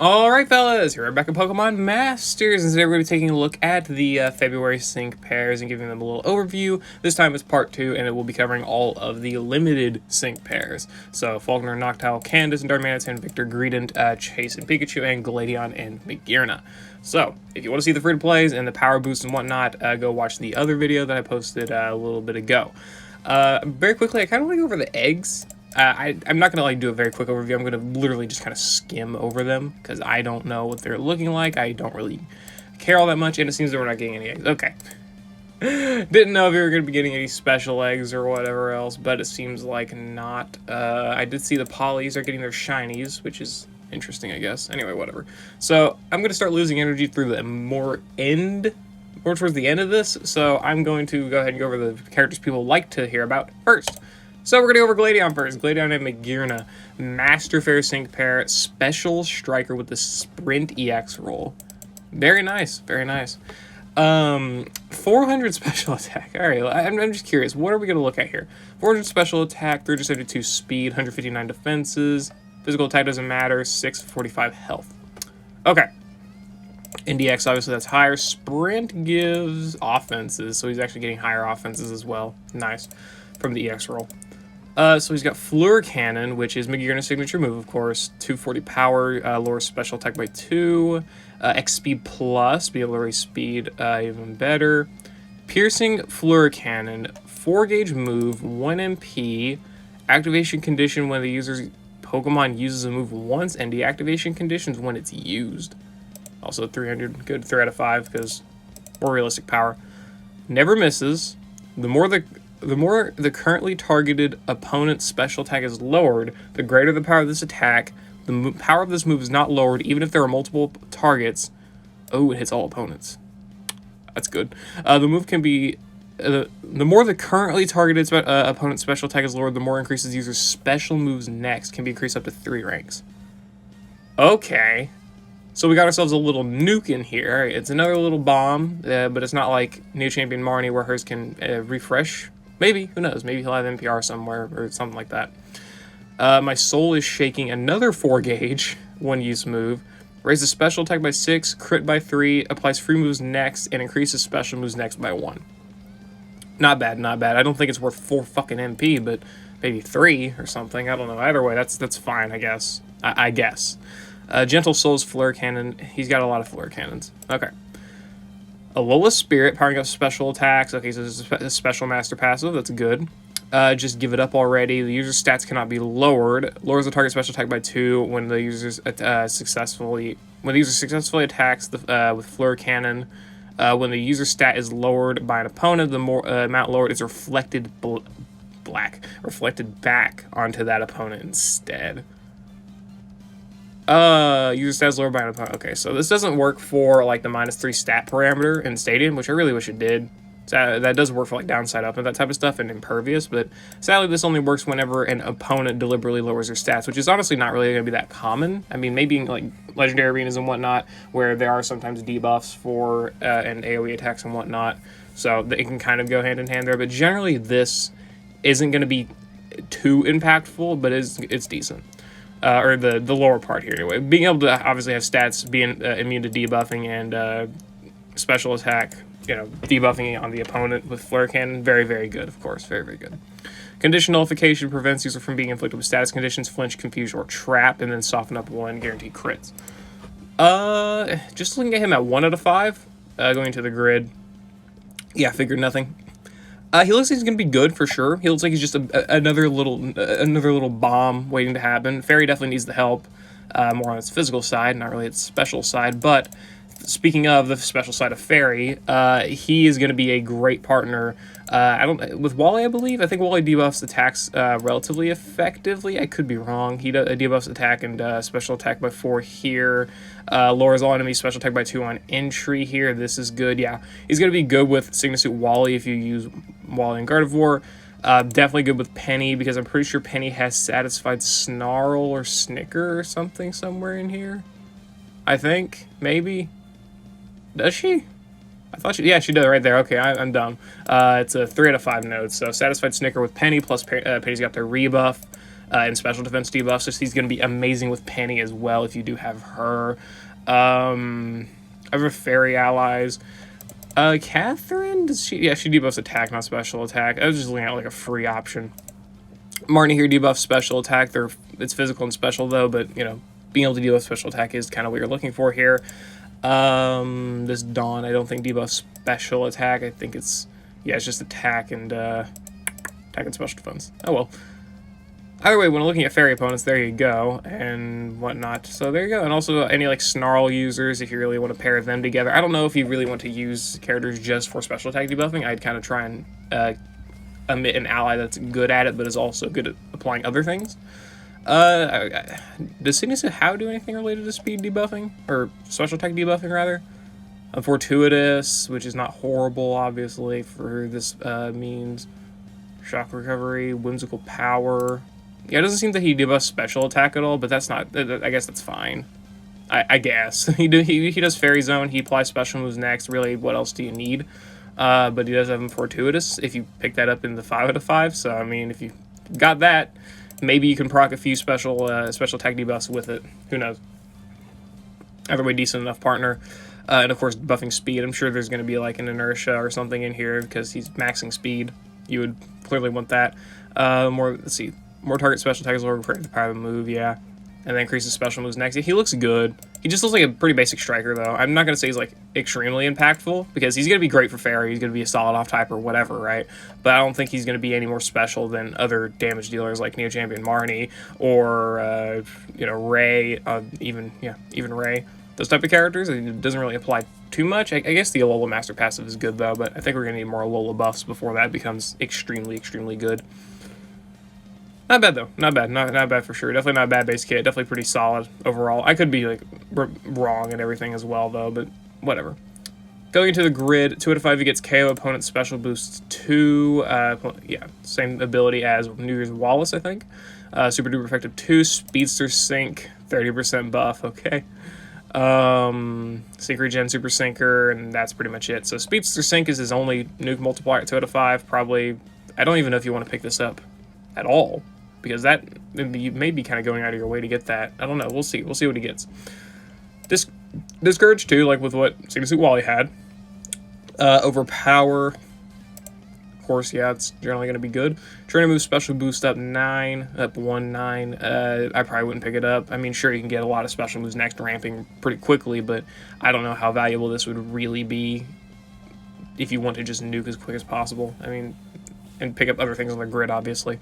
Alright fellas, here we're back at Pokemon Masters, and today we're going to be taking a look at the February sync pairs and giving them a little overview. This time it's part 2, and it will be covering all of the limited sync pairs. So, Falkner, Noctowl, Candice, and Palentines Victor, Greedent, Chase, and Pikachu, and Gladion, and Magearna. So, if you want to see the free-to-plays and the power boosts and whatnot, go watch the other video that I posted a little bit ago. Very quickly, I kind of want to go over the eggs. I'm not going to do a very quick overview. I'm going to literally just kind of skim over them because I don't know what they're looking like. I don't really care all that much, and it seems that we're not getting any eggs. Okay. Didn't know if we were going to be getting any special eggs or whatever else, but it seems like not. I did see the polys are getting their shinies, which is interesting, I guess. Anyway, whatever. So I'm going to start losing energy through the more towards the end of this, so I'm going to go ahead and go over the characters people like to hear about first. So we're going to go over Gladion first. Gladion and Magearna. Master Fair Sync pair. Special Striker with the Sprint EX roll. Very nice. Very nice. 400 special attack. Alright, I'm just curious. What are we going to look at here? 400 special attack, 372 speed, 159 defenses. Physical attack doesn't matter. 645 health. Okay. In DX, obviously, that's higher. Sprint gives offenses, so he's actually getting higher offenses as well. Nice. From the EX roll. So he's got Fleur Cannon, which is Magearna's signature move, of course. 240 power, lowers special attack by 2. X speed plus, be able to raise speed even better. Piercing Fleur Cannon, 4 gauge move, 1 MP. Activation condition when the user's Pokemon uses a move once, and deactivation conditions when it's used. Also 300, good 3 out of 5 because more realistic power. Never misses. The more the currently targeted opponent's special attack is lowered, the greater the power of this attack. The power of this move is not lowered even if there are multiple targets. Oh, it hits all opponents. That's good. The move can be... the more the currently targeted opponent's special attack is lowered, the more increases the user's special moves next can be increased up to 3 ranks. Okay. So we got ourselves a little nuke in here. It's another little bomb, but it's not like New Champion Marnie where hers can refresh. Maybe, who knows, maybe he'll have NPR somewhere or something like that. My Soul is Shaking, another 4 gauge, 1 use move. Raises special attack by 6, crit by 3, applies free moves next, and increases special moves next by 1. Not bad, not bad. I don't think it's worth 4 fucking MP, but maybe 3 or something. I don't know. Either way, that's fine, I guess. I guess. Gentle Soul's Fleur Cannon. He's got a lot of Fleur Cannons. Okay. Alola's Spirit, powering up special attacks. Okay, so this is a special master passive. That's good. Just give it up already. The user's stats cannot be lowered. Lowers the target special attack by 2 when the user successfully attacks with Fleur Cannon. When the user's stat is lowered by an opponent, the more amount lowered is reflected back onto that opponent instead. User stats lowered by an opponent. Okay, so this doesn't work for like the -3 stat parameter in Stadium, which I really wish it did. So that does work for like downside up and that type of stuff and Impervious, but sadly this only works whenever an opponent deliberately lowers their stats, which is honestly not really going to be that common. I mean, maybe in like Legendary Arenas and whatnot, where there are sometimes debuffs for and AoE attacks and whatnot, so it can kind of go hand in hand there, but generally this isn't going to be too impactful, but it's decent. Or the lower part here anyway. Being able to obviously have stats being immune to debuffing and special attack, you know, debuffing on the opponent with Fleur Cannon, very, very good, of course. Very, very good. Condition Nullification prevents user from being inflicted with status conditions, flinch, confuse, or trap, and then soften up 1, guaranteed crits. Just looking at him at 1 out of 5, going to the grid. Yeah, figured nothing. He looks like he's going to be good for sure. He looks like he's just another little bomb waiting to happen. Fairy definitely needs the help, more on its physical side, not really its special side. But speaking of the special side of Fairy, he is going to be a great partner. With Wally, I believe. I think Wally debuffs attacks relatively effectively. I could be wrong. He debuffs attack and special attack by 4 here. Lowers all enemies special attack by 2 on entry here. This is good. Yeah, he's going to be good with Sygna Suit Wally if you use Wally and Gardevoir. Definitely good with Penny because I'm pretty sure Penny has Satisfied Snarl or Snicker or something somewhere in here. I think. Maybe. Does she? I thought she... Yeah, she does right there. Okay, I'm dumb. It's a 3 out of 5 nodes. So Satisfied Snicker with Penny, plus Penny's got their rebuff. and special defense debuffs. So he's going to be amazing with Penny as well if you do have her. Other fairy allies. Catherine, does she? Yeah, she debuffs attack, not special attack. I was just looking at like a free option. Marnie here debuffs special attack. It's physical and special though, but you know, being able to debuff special attack is kind of what you're looking for here. This Dawn, I don't think debuffs special attack. I think it's just attack and special defense. Oh well. Either way, when looking at fairy opponents, there you go, and whatnot. So there you go. And also any like Snarl users, if you really want to pair them together. I don't know if you really want to use characters just for special attack debuffing. I'd kind of try and omit an ally that's good at it, but is also good at applying other things. Does Sygna how do anything related to speed debuffing? Or special attack debuffing, rather? Fortuitous, which is not horrible, obviously, for this means. Shock recovery, whimsical power. Yeah, it doesn't seem that he debuffs special attack at all, but that's not. I guess that's fine. I guess he does Fairy Zone. He applies special moves next. Really, what else do you need? But he does have him Fortuitous if you pick that up in the 5 out of 5. So I mean, if you got that, maybe you can proc a few special attack debuffs with it. Who knows? Either way, decent enough partner. And of course, buffing speed. I'm sure there's going to be like an inertia or something in here because he's maxing speed. You would clearly want that. Let's see. More target special attacks will create the power of the move, yeah. And then increases special moves next. Yeah, he looks good. He just looks like a pretty basic striker, though. I'm not going to say he's, like, extremely impactful, because he's going to be great for Fairy. He's going to be a solid off-type or whatever, right? But I don't think he's going to be any more special than other damage dealers like Neo Champion Marnie or, Ray, even Ray. Those type of characters, it doesn't really apply too much. I guess the Alola Master Passive is good, though, but I think we're going to need more Alola buffs before that becomes extremely, extremely good. Not bad, though. Not bad. Not bad for sure. Definitely not a bad base kit. Definitely pretty solid overall. I could be, like, wrong and everything as well, though, but whatever. Going into the grid, 2 out of 5, he gets KO opponent special boost 2. Same ability as New Year's Wallace, I think. Super duper effective 2. Speedster Sync, 30% buff. Okay. Sync Regen, Super Syncer, and that's pretty much it. So Speedster Sync is his only nuke multiplier at 2 out of 5. Probably, I don't even know if you want to pick this up at all, because that, you may be kind of going out of your way to get that. I don't know. We'll see. We'll see what he gets. Discourage too, like with what Sygna Suit Wally had. Overpower. Of course, yeah, it's generally going to be good. Trainer move special boost up 9, up 1, 9. I probably wouldn't pick it up. I mean, sure, you can get a lot of special moves next ramping pretty quickly, but I don't know how valuable this would really be if you want to just nuke as quick as possible. I mean, and pick up other things on the grid, obviously.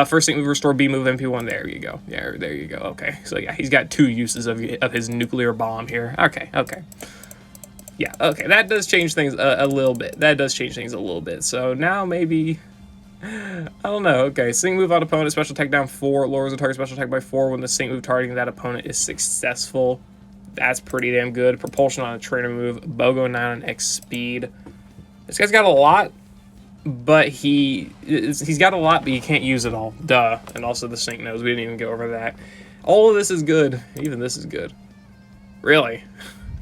First thing, move, restore B move, MP1. There you go. Yeah, there you go. Okay, so yeah, he's got 2 uses of his nuclear bomb here. Okay. Yeah, okay, that does change things a little bit. That does change things a little bit. So now maybe, I don't know. Okay, sync move on opponent, special attack down 4, lowers the target special attack by 4 when the sync move targeting that opponent is successful. That's pretty damn good. Propulsion on a trainer move, BOGO 9 on X speed. This guy's got a lot. But he's got a lot, but you can't use it all. Duh. And also the sync nose. We didn't even go over that. All of this is good. Even this is good. Really?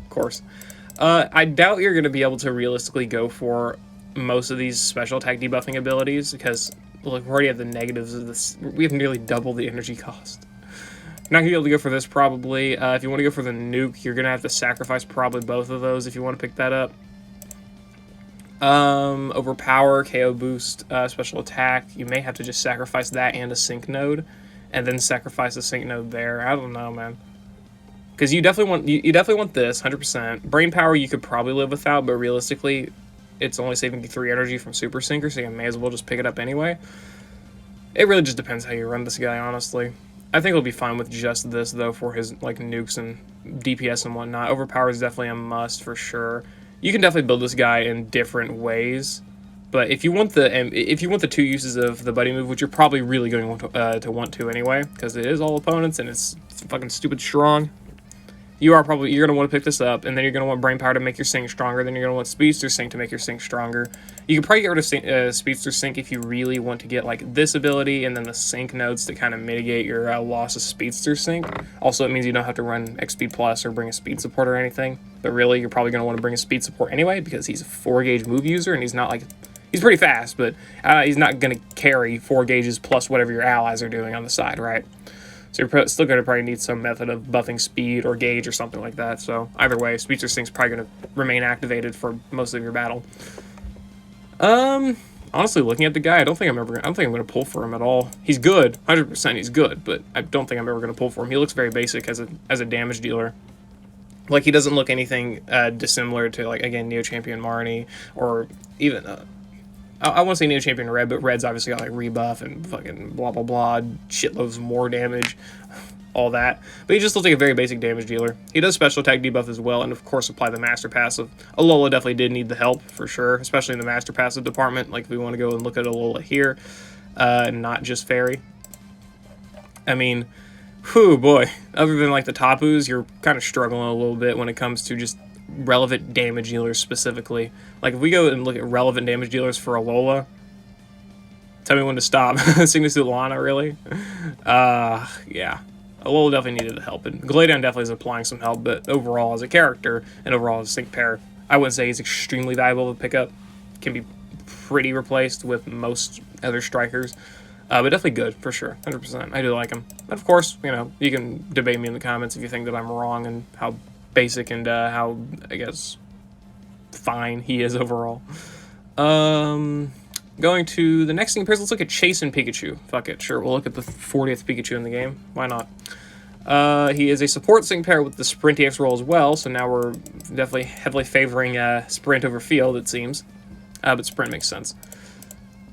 Of course. I doubt you're going to be able to realistically go for most of these special attack debuffing abilities, because, look, we already have the negatives of this. We have nearly double the energy cost. You're not going to be able to go for this, probably. If you want to go for the nuke, you're going to have to sacrifice probably both of those if you want to pick that up. Overpower, KO boost, special attack. You may have to just sacrifice that and a sync node, and then sacrifice a sync node there. I don't know, man. Because you definitely want this 100%. Brain power you could probably live without, but realistically, it's only saving you 3 energy from Super Syncer, so you may as well just pick it up anyway. It really just depends how you run this guy, honestly. I think he'll be fine with just this though for his like nukes and DPS and whatnot. Overpower is definitely a must for sure. You can definitely build this guy in different ways, but if you want the 2 uses of the buddy move, which you're probably really going to want to anyway, because it is all opponents and it's fucking stupid strong, you're going to want to pick this up, and then you're going to want brain power to make your sync stronger. Then you're going to want Speedster Sync to make your sync stronger. You can probably get rid of Speedster Sync if you really want to get like this ability, and then the sync nodes to kind of mitigate your loss of Speedster Sync. Also, it means you don't have to run XP Plus or bring a speed support or anything. But really, you're probably going to want to bring a speed support anyway, because he's a 4-gauge move user, and he's not He's pretty fast, but he's not going to carry 4 gauges plus whatever your allies are doing on the side, right? So you're still going to probably need some method of buffing speed or gauge or something like that. So either way, Speedster's Thing's probably going to remain activated for most of your battle. Honestly, looking at the guy, I don't think I'm going to pull for him at all. He's good, 100% he's good, but I don't think I'm ever going to pull for him. He looks very basic as a damage dealer. Like, he doesn't look anything dissimilar to, like, again, Neo Champion Marnie, or even, I want to say Neo Champion Red, but Red's obviously got, like, rebuff and fucking blah, blah, blah, shitloads more damage, all that. But he just looks like a very basic damage dealer. He does special attack debuff as well, and of course apply the Master Passive. Alola definitely did need the help, for sure, especially in the Master Passive department. Like, if we want to go and look at Alola here, not just Fairy. I mean... Whew, boy. Other than, like, the Tapus, you're kind of struggling a little bit when it comes to just relevant damage dealers specifically. Like, if we go and look at relevant damage dealers for Alola, tell me when to stop. Sygna Lana, really? Yeah. Alola definitely needed the help, and Gladion definitely is applying some help, but overall as a character, and overall as a sync pair, I wouldn't say he's extremely valuable to pick up. Can be pretty replaced with most other strikers. But definitely good, for sure, 100%. I do like him. Of course, you know, you can debate me in the comments if you think that I'm wrong and how basic and how, I guess, fine he is overall. Going to the next thing, let's look at Chasing Pikachu. Fuck it, sure, we'll look at the 40th Pikachu in the game. Why not? He is a support sync pair with the Sprint EX roll as well, so now we're definitely heavily favoring Sprint over Field, it seems. But Sprint makes sense.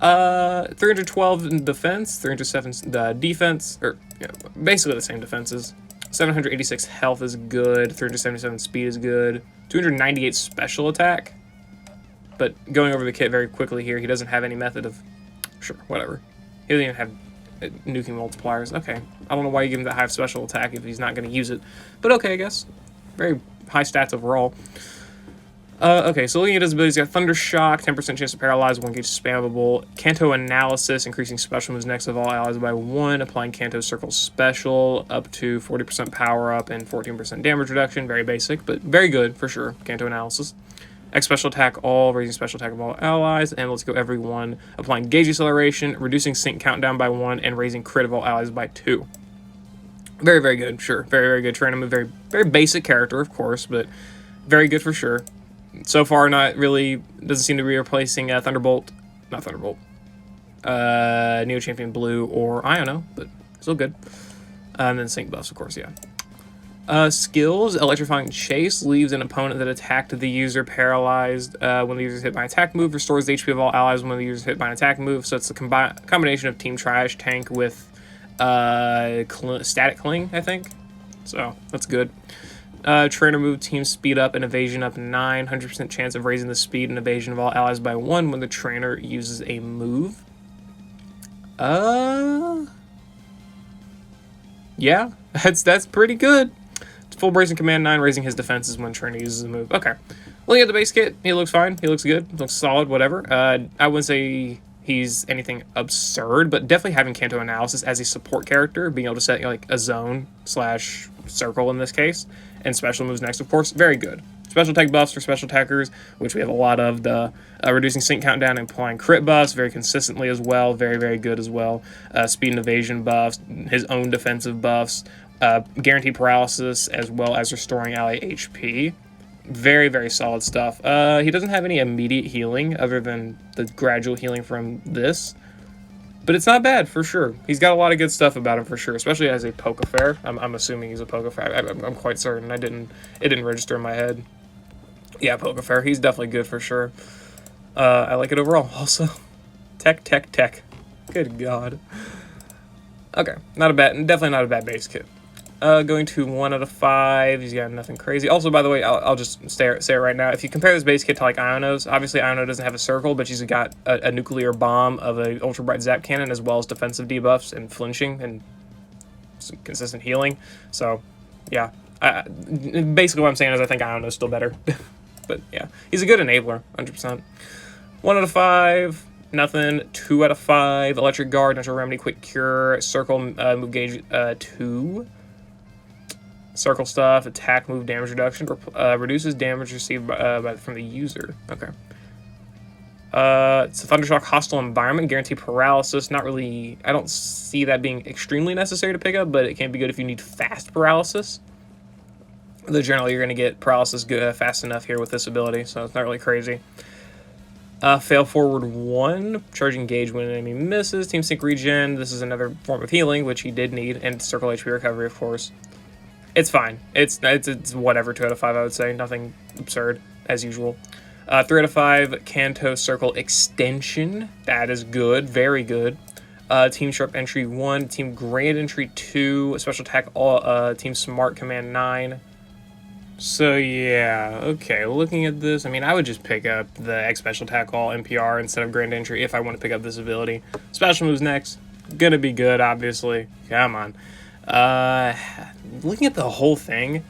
312 in defense, 307 defense, or yeah, basically the same defenses. 786 health is good, 377 speed is good, 298 special attack. But going over the kit very quickly here, he doesn't have any method of, sure, whatever. He doesn't even have nuking multipliers. Okay, I don't know why you give him that high of special attack if he's not going to use it. But okay, I guess. Very high stats overall. Okay, so looking at his abilities, he's got Thunder Shock, 10% chance to paralyze, 1 gauge spammable. Kanto Analysis, increasing special moves next of all allies by 1, applying Kanto Circle Special, up to 40% power up and 14% damage reduction. Very basic, but very good for sure. Kanto Analysis. X Special Attack all, raising Special Attack of all allies, and let's go every 1, applying Gauge Acceleration, reducing Sync Countdown by 1, and raising Crit of all allies by 2. Very, very good, sure. Very, very good. Train him a very, very basic character, of course, but very good for sure. So far, not really, doesn't seem to be replacing Neo Champion Blue or Iono, but still good. And then Sync buffs, of course, yeah. Skills, Electrifying Chase leaves an opponent that attacked the user paralyzed when the user is hit by an attack move, restores the HP of all allies when the user is hit by an attack move, so it's a combination of Team Trash Tank with Static Cling, I think, so that's good. Trainer move, team speed up and evasion up 9, 100% chance of raising the speed and evasion of all allies by 1 when the trainer uses a move. Yeah, that's pretty good. Full bracing command 9, raising his defenses when trainer uses a move. Okay. Looking at the base kit, he looks fine. He looks good. Looks solid, whatever. I wouldn't say he's anything absurd, but definitely having Kanto Analysis as a support character, being able to set like a zone / circle in this case, and special moves next, of course, very good. Special attack buffs for special attackers, which we have a lot of. The reducing sync countdown and applying crit buffs very consistently as well. Very, very good as well. Speed and evasion buffs, his own defensive buffs, guaranteed paralysis, as well as restoring ally HP. Very, very solid stuff. He doesn't have any immediate healing other than the gradual healing from this. But it's not bad, for sure. He's got a lot of good stuff about him, for sure, especially as a Pokefair. I'm assuming he's a Pokefair. I'm quite certain. It didn't register in my head. Yeah, Pokefair. He's definitely good, for sure. I like it overall, also. Tech. Good God. Okay, definitely not a bad base kit. Going to 1 out of 5. He's got nothing crazy. Also, by the way, I'll just say it right now. If you compare this base kit to like Iono's, obviously Iono doesn't have a circle, but she's got a nuclear bomb of a ultra bright zap cannon, as well as defensive debuffs and flinching and some consistent healing. So, yeah. Basically, what I'm saying is I think Iono's still better. But yeah, he's a good enabler, 100%. 1 out of 5. Nothing. 2 out of 5. Electric Guard, Natural Remedy, Quick Cure, Circle, Move Gauge 2. Circle stuff, attack move, damage reduction, reduces damage received from the user. Okay. It's a Thundershock hostile environment, guarantee paralysis. Not really, I don't see that being extremely necessary to pick up, but it can be good if you need fast paralysis. Though generally you're going to get paralysis fast enough here with this ability, so it's not really crazy. Fail forward 1, charge engage when an enemy misses. Team Sync regen, this is another form of healing, which he did need, and circle HP recovery, of course. It's fine. It's whatever, 2 out of 5, I would say. Nothing absurd, as usual. 3 out of 5, Kanto Circle Extension. That is good, very good. Team Sharp Entry 1, Team Grand Entry 2, Special Attack, all, Team Smart Command 9. So yeah, okay, looking at this, I mean, I would just pick up the X Special Attack All NPR instead of Grand Entry if I want to pick up this ability. Special moves next, gonna be good, obviously. Come on. Looking at the whole thing,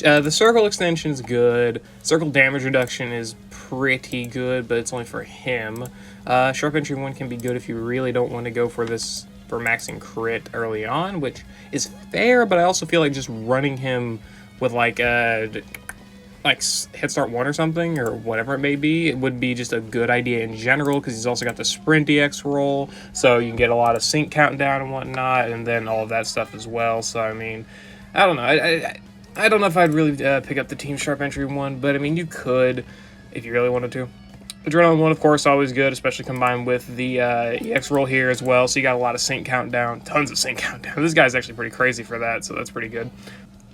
the Circle Extension is good. Circle Damage Reduction is pretty good, but it's only for him. Sharp Entry 1 can be good if you really don't want to go for this, for maxing crit early on, which is fair, but I also feel like just running him with like Hit Start 1 or something, or whatever it may be, it would be just a good idea in general, because he's also got the Sprint EX roll, so you can get a lot of sync countdown and whatnot, and then all of that stuff as well. So I mean, I don't know, I don't know if I'd really pick up the Team Sharp Entry 1, but I mean, you could if you really wanted to. Adrenaline 1, of course, always good, especially combined with the EX roll here as well, so you got a lot of sync countdown, tons of sync countdown. This guy's actually pretty crazy for that, so that's pretty good.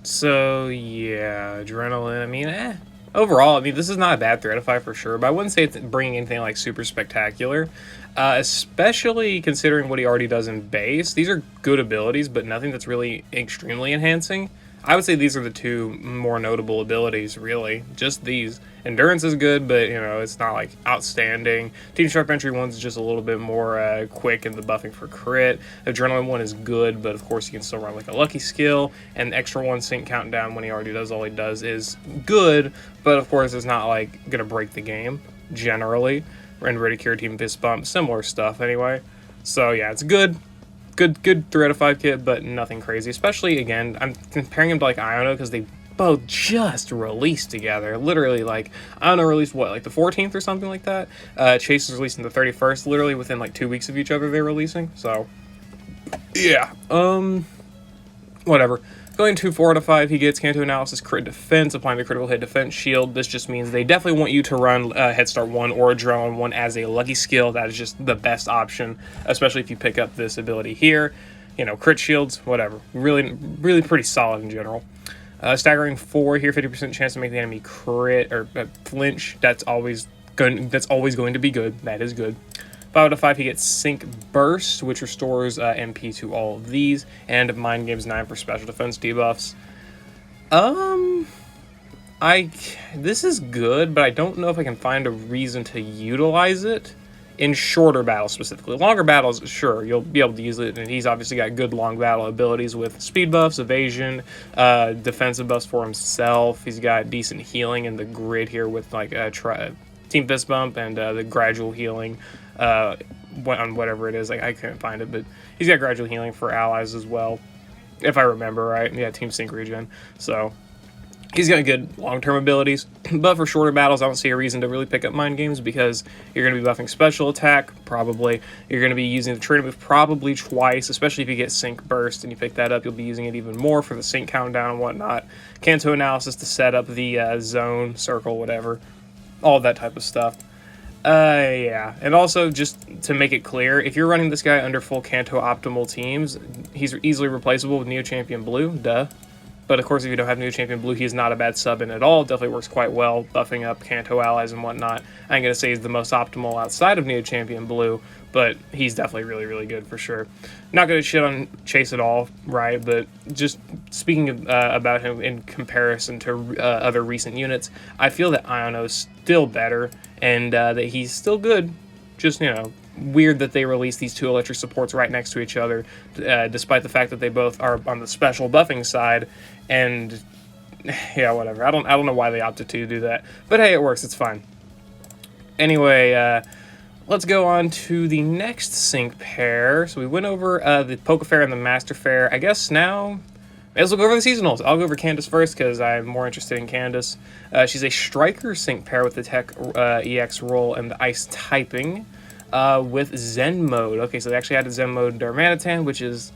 So yeah, Adrenaline, I mean, overall, I mean, this is not a bad 3 out of 5 for sure, but I wouldn't say it's bringing anything like super spectacular, especially considering what he already does in base. These are good abilities, but nothing that's really extremely enhancing. I would say these are the 2 more notable abilities, really. Just these. Endurance is good, but, you know, it's not, like, outstanding. Team Sharp Entry 1's just a little bit more quick in the buffing for crit. Adrenaline 1 is good, but, of course, you can still run, like, a lucky skill. And extra 1 sync countdown when he already does all he does is good, but, of course, it's not, like, gonna break the game, generally. And Redicure, Team Fist Bump, similar stuff, anyway. So, yeah, it's good. Good 3 out of 5 kit, but nothing crazy. Especially, again, I'm comparing him to, like, Iono, because they both just released together. Literally, like, Iono released, what, like the 14th or something like that? Chase is releasing the 31st, literally within, like, 2 weeks of each other they're releasing. So, yeah. Whatever. Going to 4 out of 5, he gets Kanto Analysis, Crit Defense, applying the Critical Hit Defense Shield. This just means they definitely want you to run Head Start 1 or Adrenaline 1 as a lucky skill. That is just the best option, especially if you pick up this ability here. You know, crit shields, whatever. Really pretty solid in general. Staggering 4 here, 50% chance to make the enemy crit or flinch. That's always going to be good. That is good. 5 out of 5, he gets Sync Burst, which restores MP to all of these, and Mind Games 9 for special defense debuffs. This is good, but I don't know if I can find a reason to utilize it in shorter battles specifically. Longer battles, sure, you'll be able to use it, and he's obviously got good long battle abilities with speed buffs, evasion, defensive buffs for himself. He's got decent healing in the grid here with like Team Fist Bump and the gradual healing on whatever it is. Like, I couldn't find it, but he's got gradual healing for allies as well, if I remember right. Yeah, Team Sync regen. So he's got good long-term abilities, but for shorter battles, I don't see a reason to really pick up Mind Games because you're going to be buffing special attack, probably. You're going to be using the trainer move probably twice, especially if you get Sync Burst and you pick that up, you'll be using it even more for the sync countdown and whatnot. Kanto Analysis to set up the zone, circle, whatever. All that type of stuff. Yeah. And also, just to make it clear, if you're running this guy under full Kanto optimal teams, he's easily replaceable with Neo Champion Blue, duh. But of course, if you don't have Neo Champion Blue, he's not a bad sub in at all. Definitely works quite well, buffing up Kanto allies and whatnot. I ain't gonna say he's the most optimal outside of Neo Champion Blue, but he's definitely really, really good for sure. Not gonna shit on Chase at all, right? But just speaking about him in comparison to other recent units, I feel that Iono's still better and that he's still good. Just, you know, weird that they released these 2 electric supports right next to each other, despite the fact that they both are on the special buffing side. And yeah, whatever. I don't know why they opted to do that, but hey, it works. It's fine. Anyway, let's go on to the next sync pair. So we went over the Poke Fair and the Master Fair. I guess now As we'll go over the seasonals. I'll go over Candice first because I'm more interested in Candice. She's a Striker sync pair with the Tech EX roll and the Ice typing with Zen mode. Okay, so they actually added Zen mode Darmanitan, which is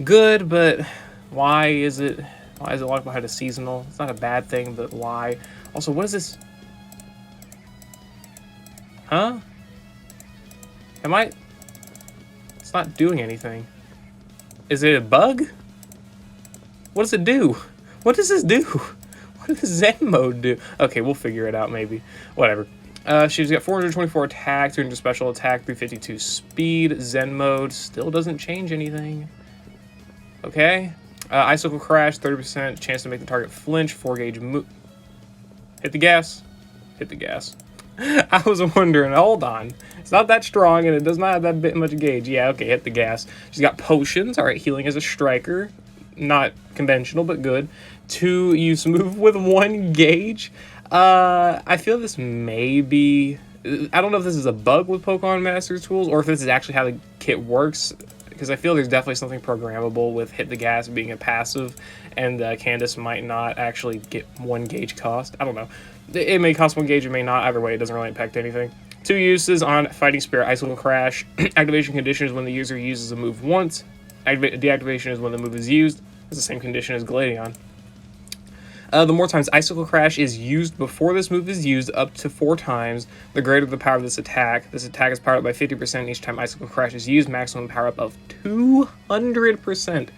good, but why is it locked behind a seasonal? It's not a bad thing, but why? Also, what is this? Huh? It's not doing anything. Is it a bug? What does it do? What does this do? What does Zen mode do? Okay, we'll figure it out maybe. Whatever. She's got 424 attack, 300 special attack, 352 speed. Zen mode still doesn't change anything. Okay. Icicle Crash, 30% chance to make the target flinch, 4-gauge move. Hit the gas. Hit the gas. I was wondering, hold on. It's not that strong and it does not have that bit much gauge. Yeah, okay, hit the gas. She's got potions. All right, healing as a striker. Not conventional, but good. 2 use move with 1 gauge. I feel this may be... I don't know if this is a bug with Pokemon Master tools or if this is actually how the kit works, because I feel there's definitely something programmable with hit the gas being a passive, and Candice might not actually get 1 gauge cost. I don't know. It may cost 1 gauge, it may not. Either way, it doesn't really impact anything. 2 uses on Fighting Spirit Icicle Crash. Activation condition is when the user uses a move once. Deactivation is when the move is used. It's the same condition as Gladion. The more times Icicle Crash is used before this move is used, up to 4 times, the greater the power of this attack. This attack is powered up by 50% each time Icicle Crash is used, maximum power up of 200%.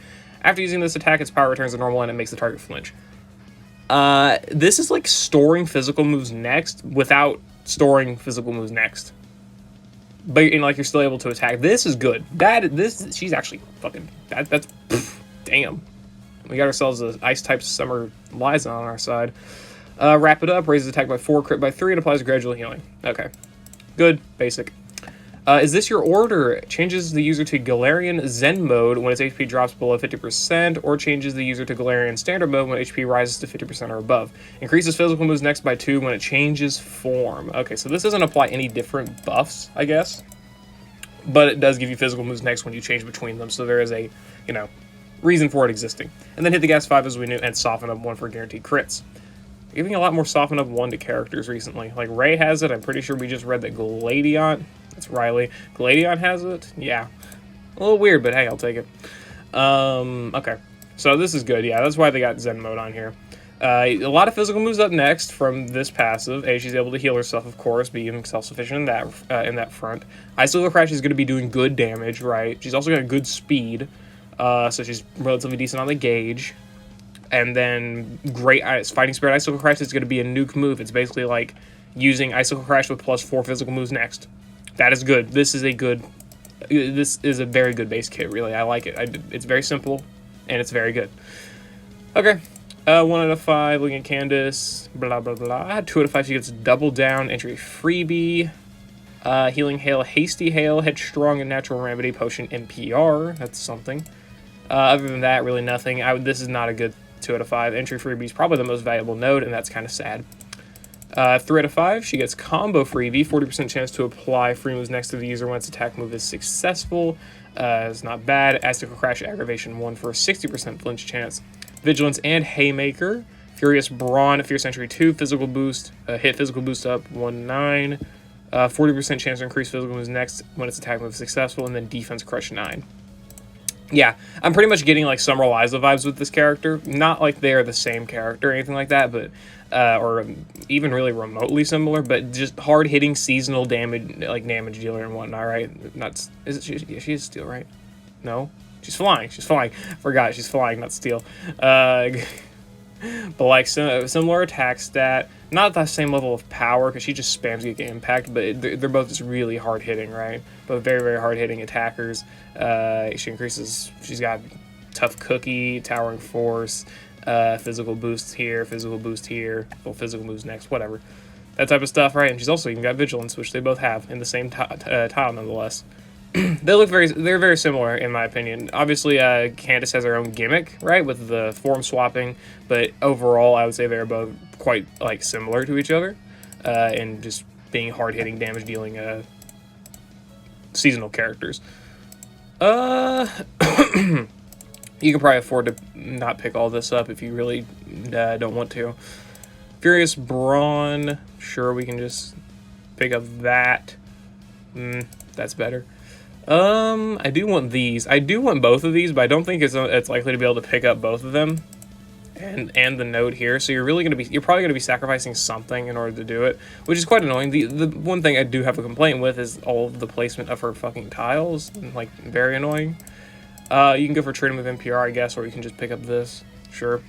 After using this attack, its power returns to normal and it makes the target flinch. This is like storing physical moves next without storing physical moves next. But like you're still able to attack. This is good. She's actually fucking that's damn. We got ourselves an Ice-type Summer Liza on our side. Wrap it up, raises attack by 4, crit by 3, and applies gradual healing. Okay. Good. Basic. Is this your order? Changes the user to Galarian Zen mode when its HP drops below 50%, or changes the user to Galarian Standard mode when HP rises to 50% or above. Increases physical moves next by 2 when it changes form. Okay, so this doesn't apply any different buffs, I guess. But it does give you physical moves next when you change between them, so there is a, reason for it existing. And then hit the gas 5 as we knew, and soften up 1 for guaranteed crits. Giving a lot more soften up 1 to characters recently. Like Ray has it. I'm pretty sure we just read that Gladion. That's Riley. Gladion has it. Yeah. A little weird, but hey, I'll take it. Okay. So this is good. Yeah, that's why they got Zen mode on here. A lot of physical moves up next from this passive. She's able to heal herself, of course, being self-sufficient in that front. Icicle Crash is going to be doing good damage, right? She's also got good speed. So she's relatively decent on the gauge. And then great Fighting Spirit Icicle Crash is going to be a nuke move. It's basically like using Icicle Crash with plus 4 physical moves next. That is good. This is a very good base kit, really. I like it. It's very simple, and it's very good. Okay. 1 out of 5, looking at Candice, blah, blah, blah. 2 out of 5, she gets Double Down, entry freebie. Healing Hail, Hasty Hail, Headstrong, and Natural Remedy Potion NPR. That's something. Other than that, really nothing. This is not a good 2 out of 5. Entry freebie is probably the most valuable node, and that's kind of sad. 3 out of 5, she gets Combo Freebie, 40% chance to apply free moves next to the user once attack move is successful. It's not bad. Icicle Crash Aggravation 1 for a 60% flinch chance. Vigilance and Haymaker. Furious Brawn, Fierce Entry 2, physical boost. Hit physical boost up 1-9. 40% chance to increase physical moves next when its attack move is successful, and then Defense Crush 9. Yeah, I'm pretty much getting like Summer Liza vibes with this character. Not like they're the same character or anything like that, but or even really remotely similar, but just hard-hitting seasonal damage dealer and whatnot, right? She is steel, right? No? She's flying. Forgot, she's flying, not steel. But like similar attack stat, not the same level of power because she just spams Giga Impact, but they're both just really hard hitting, right? Both very, very hard hitting attackers. She's got Tough Cookie, Towering Force, physical boost here, full physical moves next, whatever. That type of stuff, right? And she's also even got Vigilance, which they both have in the same tile nonetheless. They're very similar in my opinion. Obviously, Candice has her own gimmick, right, with the form swapping, but overall, I would say they're both quite like similar to each other, and just being hard-hitting, damage-dealing seasonal characters. You can probably afford to not pick all this up if you really don't want to. Furious Brawn, sure, we can just pick up that. That's better. I do want these. I do want both of these, but I don't think it's likely to be able to pick up both of them. And the note here, so you're probably gonna be sacrificing something in order to do it, which is quite annoying. The one thing I do have a complaint with is all of the placement of her fucking tiles, like very annoying. You can go for trading with NPR, I guess, or you can just pick up this. Sure.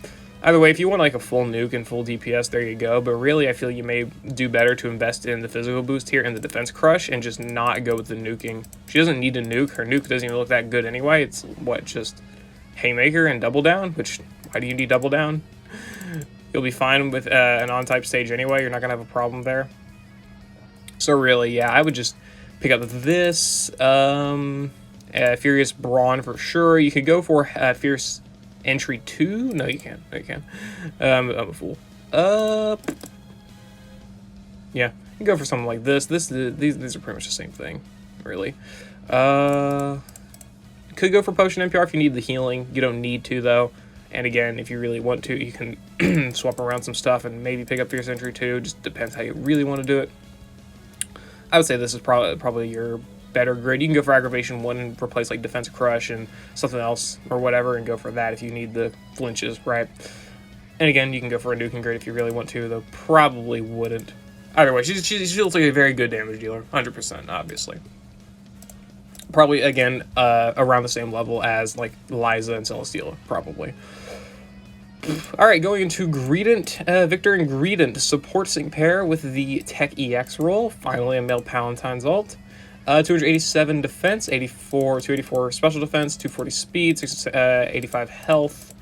Either way, if you want like a full nuke and full DPS, there you go. But really, I feel you may do better to invest in the physical boost here and the defense crush and just not go with the nuking. She doesn't need to nuke. Her nuke doesn't even look that good anyway. It's what, just haymaker and double down, which. Why do you need double down? You'll be fine with an on-type stage anyway. You're not going to have a problem there. So really, yeah, I would just pick up this. Furious Brawn for sure. You could go for Fierce Entry 2. No, you can't. No, you can't. I'm a fool. Yeah, you can go for something like this. These are pretty much the same thing, really. Could go for Potion NPR if you need the healing. You don't need to, though. And again, if you really want to, you can swap around some stuff and maybe pick up Fierce Entry 2. Just depends how you really want to do it. I would say this is probably your better grid. You can go for Aggravation 1 and replace like Defense Crush and something else or whatever and go for that if you need the flinches, right? And again, you can go for a nuking grid if you really want to, though probably wouldn't. Either way, she looks like a very good damage dealer, 100%, obviously. Probably, again, around the same level as, like, Liza and Celesteela, probably. Alright, going into Greedent. Victor and Greedent support sync pair with the Tech EX roll. Finally, a male Palentine's ult. 287 defense, 284 special defense, 240 speed, 85 health.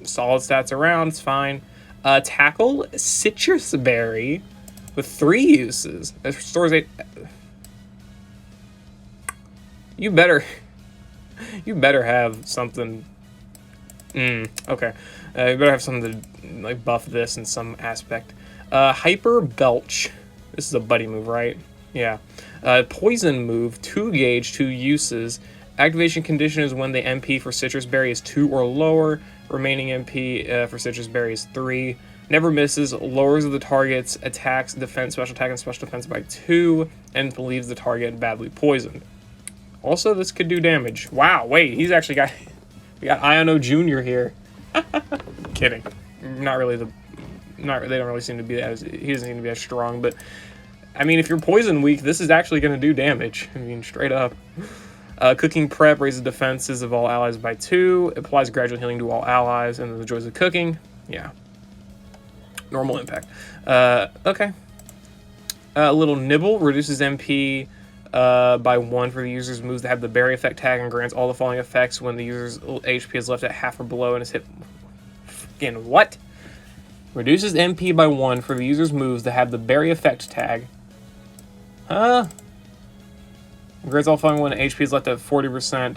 Solid stats around, it's fine. Tackle, Citrus Berry with 3 uses. It restores 8... You better have something. Okay. You better have something to like buff this in some aspect. Hyper Belch. This is a buddy move, right? Yeah. Poison move, 2 gauge, 2 uses. Activation condition is when the MP for Citrus Berry is 2 or lower. Remaining MP for Citrus Berry is 3. Never misses, lowers the target's attacks, defense, special attack, and special defense by 2, and leaves the target badly poisoned. Also, this could do damage. Wow, wait, he's actually got... We got Iono Jr. here. Kidding. Not really the... They don't really seem to be as... He doesn't seem to be as strong, but... I mean, if you're poison weak, this is actually going to do damage. I mean, straight up. Cooking Prep raises defenses of all allies by 2. Applies gradual healing to all allies, and the joys of cooking. Yeah. Normal impact. Okay. A little Nibble reduces MP... by 1 for the user's moves that have the berry effect tag and grants all the following effects when the user's HP is left at half or below and is hit. Fucking what? Reduces MP by 1 for the user's moves that have the berry effect tag. Huh? Grants all the following when HP is left at 40%.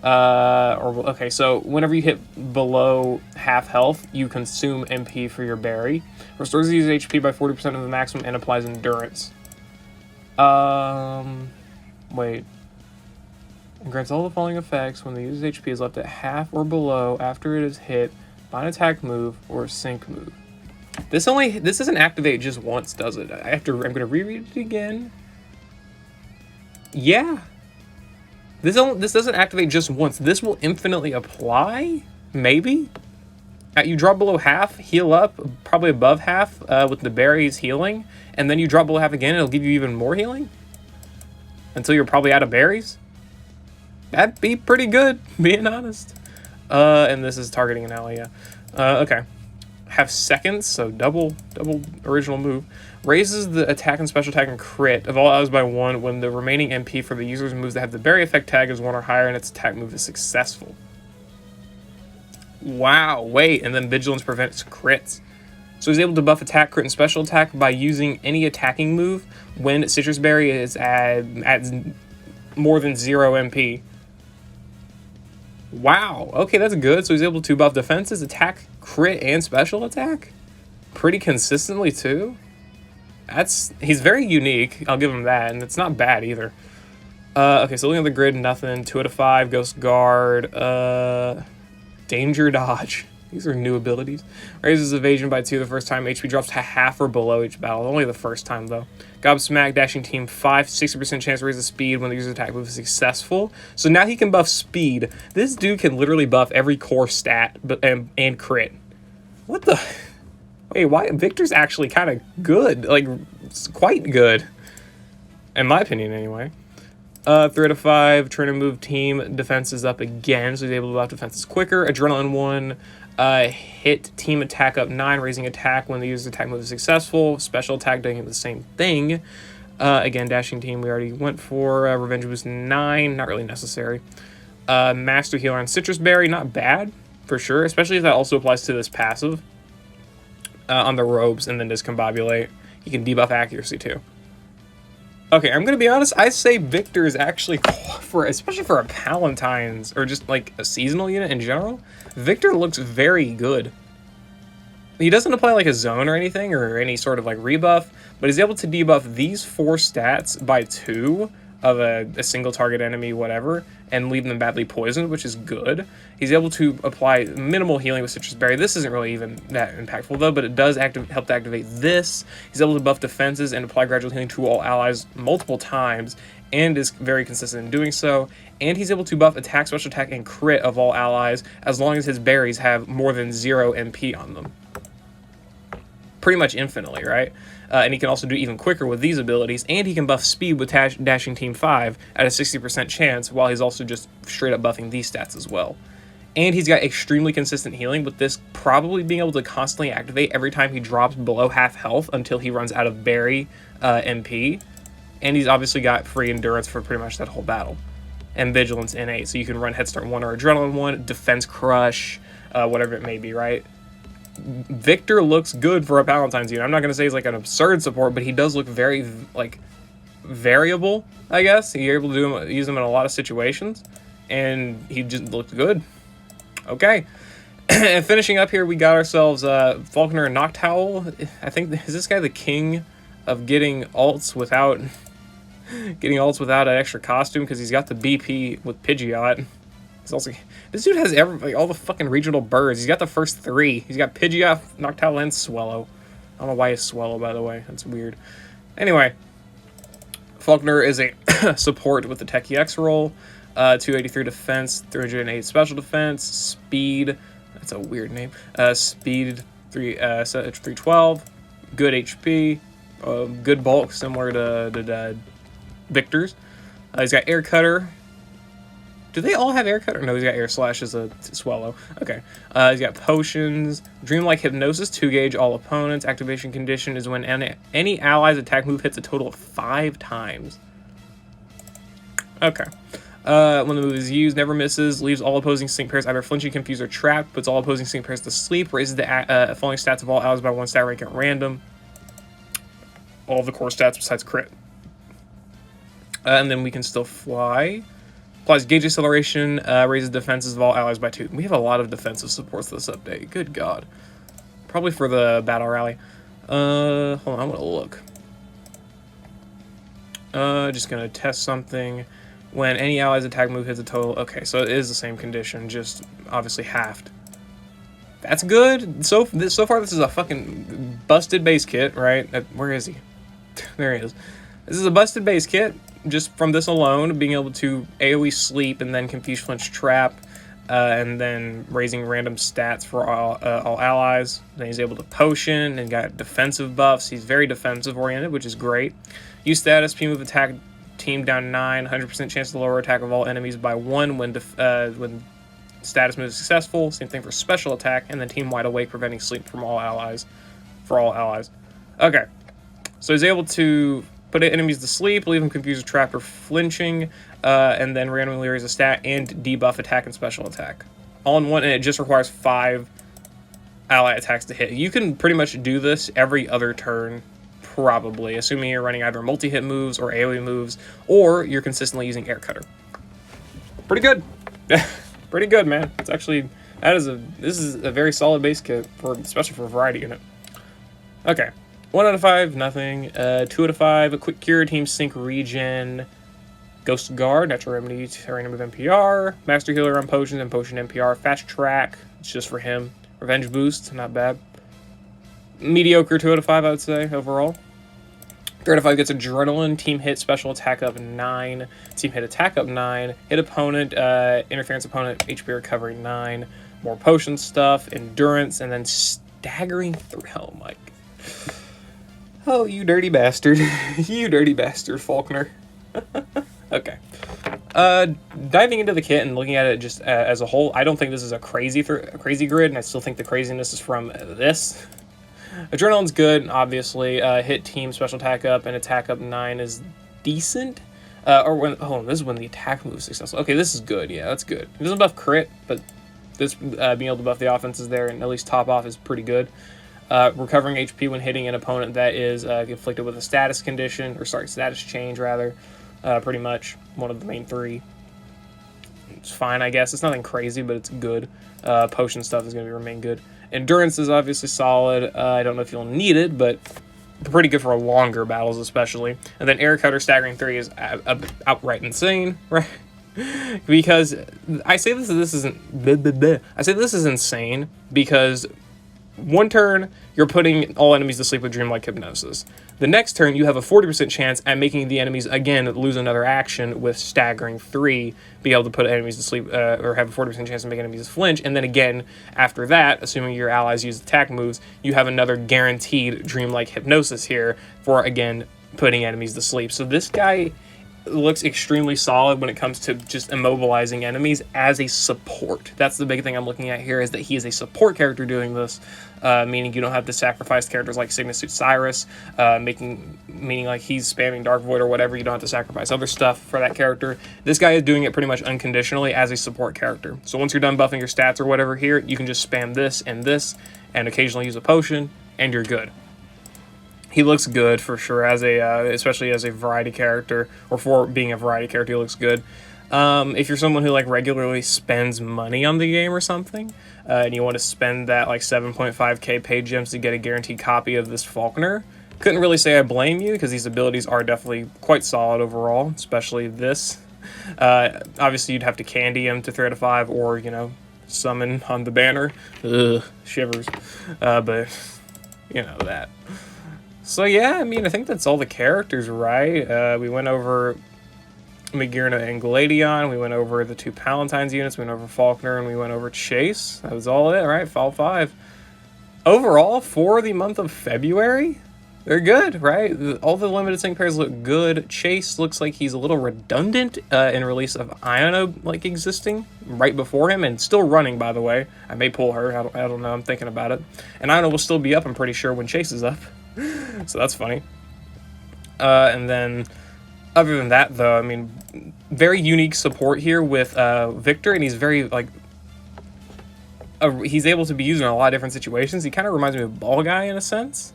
Okay, so whenever you hit below half health, you consume MP for your berry. Restores the user's HP by 40% of the maximum and applies endurance. Wait. It grants all the following effects when the user's HP is left at half or below after it is hit by an attack move or a sync move. This doesn't activate just once, does it? I'm gonna reread it again. Yeah. This doesn't activate just once. This will infinitely apply? Maybe? You drop below half, heal up, probably above half with the berries healing, and then you drop below half again, it'll give you even more healing? Until you're probably out of berries? That'd be pretty good, being honest. And this is targeting an ally, yeah. Okay. Have seconds, so double original move. Raises the attack and special attack and crit of all allies by 1 when the remaining MP for the user's moves that have the berry effect tag is 1 or higher and its attack move is successful. Wow, wait, and then Vigilance prevents crits. So he's able to buff attack, crit, and special attack by using any attacking move when Citrus Berry is at more than 0 MP. Wow, okay, that's good. So he's able to buff defenses, attack, crit, and special attack? Pretty consistently, too? He's very unique, I'll give him that, and it's not bad either. Okay, so looking at the grid, nothing. 2 out of 5, Ghost Guard, Danger Dodge. These are new abilities. Raises evasion by 2 the first time. HP drops to half or below each battle. Only the first time, though. Gobsmack, dashing team 5. 60% chance to raise the speed when the user's attack move is successful. So now he can buff speed. This dude can literally buff every core stat and crit. What the... Wait, why? Victor's actually kind of good. Like, it's quite good. In my opinion, anyway. 3 out of 5. Turn and move team. Defense is up again, so he's able to buff defenses quicker. Adrenaline 1. Hit team attack up 9, raising attack when the user's attack move is successful. Special attack doing the same thing. Again, dashing team we already went for. Revenge boost 9, not really necessary. Master healer on Citrus Berry, not bad for sure, especially if that also applies to this passive on the robes and then discombobulate. You can debuff accuracy too. Okay, I'm gonna be honest. I say Victor is actually especially for a Palentines or just like a seasonal unit in general. Victor looks very good. He doesn't apply like a zone or anything or any sort of like rebuff, but he's able to debuff these 4 stats by 2 of a single target enemy, whatever, and leave them badly poisoned, which is good. He's able to apply minimal healing with Citrus Berry. This isn't really even that impactful though, but it does help to activate this. He's able to buff defenses and apply gradual healing to all allies multiple times, and is very consistent in doing so. And he's able to buff attack, special attack, and crit of all allies as long as his berries have more than 0 MP on them. Pretty much infinitely, right? And he can also do even quicker with these abilities, and he can buff speed with dashing team 5 at a 60% chance, while he's also just straight up buffing these stats as well. And he's got extremely consistent healing, with this probably being able to constantly activate every time he drops below half health until he runs out of berry MP. And he's obviously got free endurance for pretty much that whole battle. And vigilance innate, so you can run Head Start 1 or Adrenaline 1, Defense Crush, whatever it may be, right? Victor looks good for a Palentines unit. I'm not going to say he's like an absurd support, but he does look very, like, variable, I guess. You're able to use him in a lot of situations, and he just looked good. Okay. And finishing up here, we got ourselves Falkner and Noctowl. I think, is this guy the king of getting ults without an extra costume? Because he's got the BP with Pidgeot. He's also, this dude has all the fucking regional birds. He's got the first 3. He's got Pidgeot, Noctowl, and Swellow. I don't know why he's Swellow, by the way. That's weird. Anyway, Falkner is a support with the Tech EX roll. 283 defense, 308 special defense, speed. That's a weird name. Speed 312. Good HP. Good bulk, similar to Victor's. He's got Air Cutter. Do they all have Air Cutter? No, he's got Air Slash as a Swallow. Okay. He's got Potions. Dreamlike Hypnosis, 2-gauge all opponents. Activation condition is when any ally's attack move hits a total of 5 times. Okay. When the move is used, never misses. Leaves all opposing sync pairs either flinching, confused, or trapped. Puts all opposing sync pairs to sleep. Raises the following stats of all allies by 1 stat rank at random. All of the core stats besides crit. And then we can still fly. Applies gauge acceleration, raises defenses of all allies by 2. We have a lot of defensive supports this update. Good God. Probably for the battle rally. Hold on, I'm gonna look. Just gonna test something. When any ally's attack move hits a total. Okay, so it is the same condition, just obviously halved. That's good. So far, this is a fucking busted base kit, right? Where is he? There he is. This is a busted base kit. Just from this alone, being able to AoE sleep and then confuse, flinch, trap, and then raising random stats for all allies. Then he's able to potion and got defensive buffs. He's very defensive oriented, which is great. Use status, P move attack, team down 9, 100% chance to lower attack of all enemies by 1 when status move is successful. Same thing for special attack, and then team wide awake, preventing sleep from all allies. For all allies. Okay, so he's able to put enemies to sleep, leave them confused, trapped, or flinching, and then randomly raise a stat and debuff attack and special attack. All in one, and it just requires 5 ally attacks to hit. You can pretty much do this every other turn, probably, assuming you're running either multi-hit moves or AoE moves, or you're consistently using Air Cutter. Pretty good. Pretty good, man. It's actually, this is a very solid base kit, especially for a variety unit. Okay. 1 out of 5, nothing. 2 out of 5, a quick cure, team sync regen. Ghost Guard, Natural Remedy, Terrain with NPR, Master Healer on Potions and Potion NPR, Fast Track, it's just for him. Revenge Boost, not bad. Mediocre 2 out of 5, I would say, overall. 3 out of 5 gets Adrenaline, Team Hit, Special Attack up 9, Team Hit Attack up 9, Hit Opponent, Interference Opponent, HP Recovery 9, more Potion stuff, Endurance, and then Staggering 3. Oh my. Oh, you dirty bastard. You dirty bastard, Falkner. Okay. Diving into the kit and looking at it just as a whole, I don't think this is a crazy grid, and I still think the craziness is from this. Adrenaline's good, obviously. Hit, team, special attack up, and attack up 9 is decent. This is when the attack move is successful. Okay, this is good. Yeah, that's good. It doesn't buff crit, but this being able to buff the offense is there, and at least top off is pretty good. Recovering HP when hitting an opponent that is conflicted with a status condition, or sorry, status change rather. Pretty much one of the main 3. It's fine, I guess. It's nothing crazy, but it's good. Potion stuff is going to remain good. Endurance is obviously solid. I don't know if you'll need it, but pretty good for longer battles especially. And then Air Cutter Staggering 3 is outright insane, right? Because I say this is insane because one turn, you're putting all enemies to sleep with Dreamlike Hypnosis. The next turn, you have a 40% chance at making the enemies, again, lose another action with Staggering 3, be able to put enemies to sleep, or have a 40% chance to make enemies flinch, and then again, after that, assuming your allies use attack moves, you have another guaranteed Dreamlike Hypnosis here for, again, putting enemies to sleep. So this guy looks extremely solid when it comes to just immobilizing enemies as a support. That's the big thing I'm looking at here, is that he is a support character doing this, meaning you don't have to sacrifice characters like Sygna Suit Cyrus, meaning like he's spamming Dark Void or whatever. You don't have to sacrifice other stuff for that character. This guy is doing it pretty much unconditionally as a support character. So once you're done buffing your stats or whatever here, you can just spam this, and occasionally use a potion, and you're good. He looks good for sure, as a especially as a variety character, or for being a variety character, he looks good. If you're someone who like regularly spends money on the game or something, and you want to spend that like 7.5k paid gems to get a guaranteed copy of this Falkner, couldn't really say I blame you, because these abilities are definitely quite solid overall, especially this. Obviously, you'd have to candy him to 3 out of 5, or, you know, summon on the banner. Ugh, shivers. But, you know, that. So yeah, I mean, I think that's all the characters, right? We went over Magearna and Gladion, we went over the 2 Palentines units, we went over Falkner, and we went over Chase. That was all it, right? Fall 5. Overall, for the month of February, they're good, right? All the limited sync pairs look good. Chase looks like he's a little redundant in release of Iono, like, existing right before him, and still running, by the way. I may pull her, I don't know, I'm thinking about it. And Iono will still be up, I'm pretty sure, when Chase is up. So that's funny. And then, other than that, though, I mean, very unique support here with Victor, and he's very, like, he's able to be used in a lot of different situations. He kind of reminds me of Ball Guy in a sense,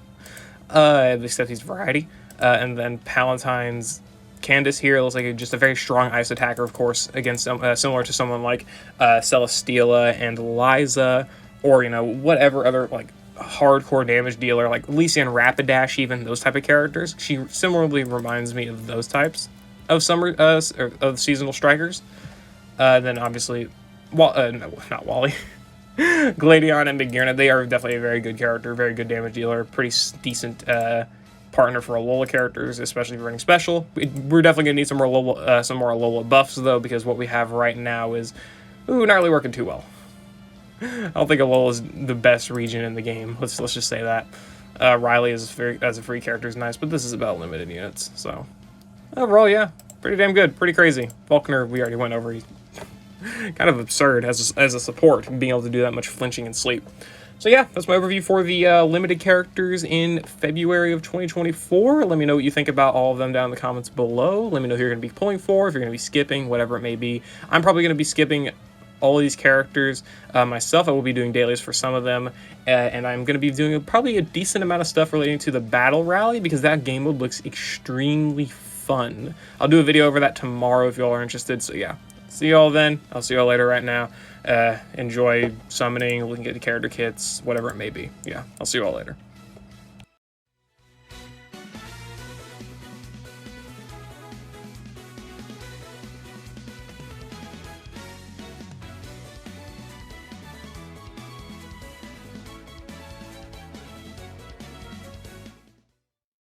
except he's variety. And then Palentines Candice here looks like just a very strong ice attacker, of course, against similar to someone like Celesteela and Liza, or, you know, whatever other, like, hardcore damage dealer, like Lysian Rapidash, even those type of characters. She similarly reminds me of those types of of seasonal strikers. Then obviously, not Wally. Gladion and Magearna, they are definitely a very good character, very good damage dealer, pretty decent partner for Alola characters, especially running special. We're definitely gonna need some more Alola buffs though, because what we have right now is not really working too well. I don't think Alola is the best region in the game. Let's just say that. Riley as a free character is nice, but this is about limited units. So overall, yeah, pretty damn good, pretty crazy. Falkner, we already went over. He's kind of absurd as a support, being able to do that much flinching and sleep. So yeah, that's my overview for the limited characters in February of 2024. Let me know what you think about all of them down in the comments below. Let me know who you're going to be pulling for, if you're going to be skipping, whatever it may be. I'm probably going to be skipping all of these characters myself. I will be doing dailies for some of them, and I'm going to be doing probably a decent amount of stuff relating to the battle rally, because that game mode looks extremely fun. I'll do a video over that tomorrow if y'all are interested. So yeah, see y'all then. I'll see y'all later. Right now, enjoy summoning, looking at the character kits, whatever it may be. Yeah, I'll see you all later.